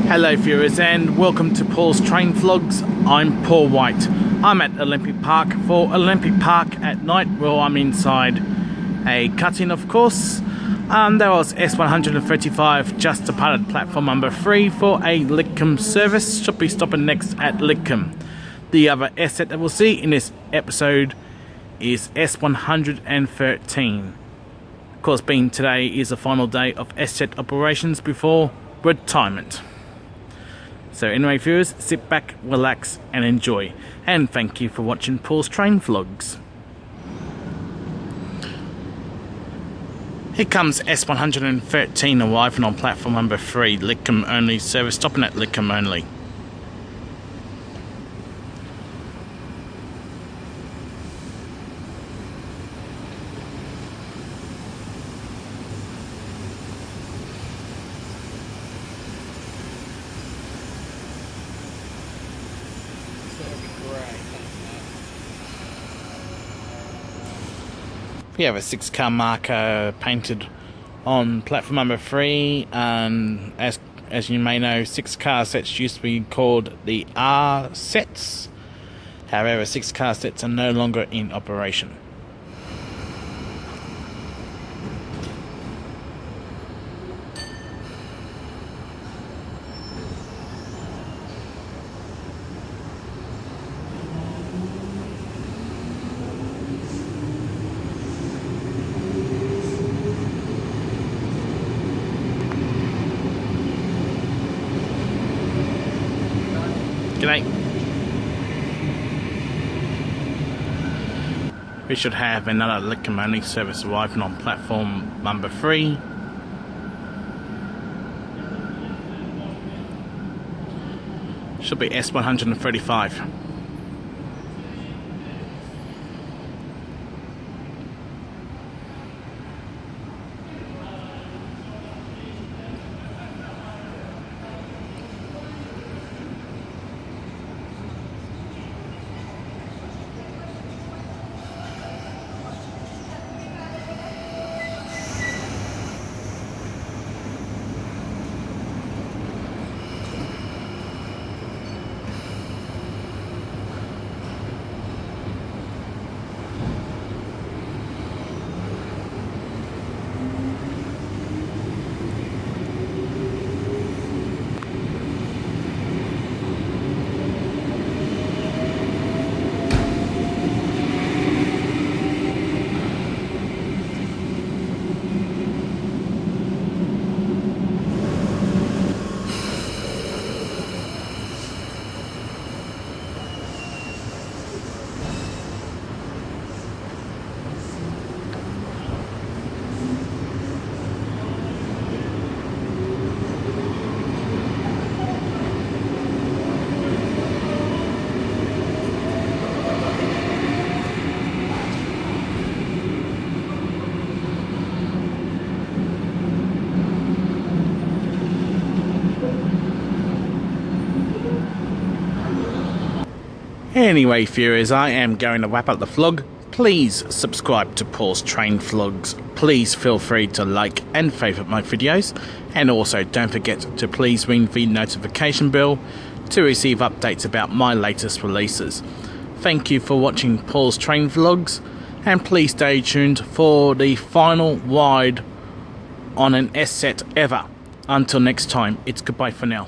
Hello viewers and welcome to Paul's Train Vlogs. I'm Paul White. I'm at Olympic Park for Olympic Park at night. Well, I'm inside a cut-in, of course. There was S135 just departed platform number 3 for a Lidcombe service. Should be stopping next at Lidcombe. The other asset that we'll see in this episode is S113. Of course, being today is the final day of S-set operations before retirement. So anyway viewers, sit back, relax and enjoy. And thank you for watching Paul's Train Vlogs. Here comes S113 arriving on platform number 3, Lidcombe only service, stopping at Lidcombe only. We have a 6-car marker painted on platform number 3, and as you may know, 6-car sets used to be called the R sets. However, 6-car sets are no longer in operation. G'day. We should have another Lidcombe only service arriving on platform number 3. Should be S135. Anyway viewers, I am going to wrap up the vlog. Please subscribe to Paul's Train Vlogs. Please feel free to like and favourite my videos. And also don't forget to please ring the notification bell to receive updates about my latest releases. Thank you for watching Paul's Train Vlogs. And please stay tuned for the final ride on an S-set ever. Until next time, it's goodbye for now.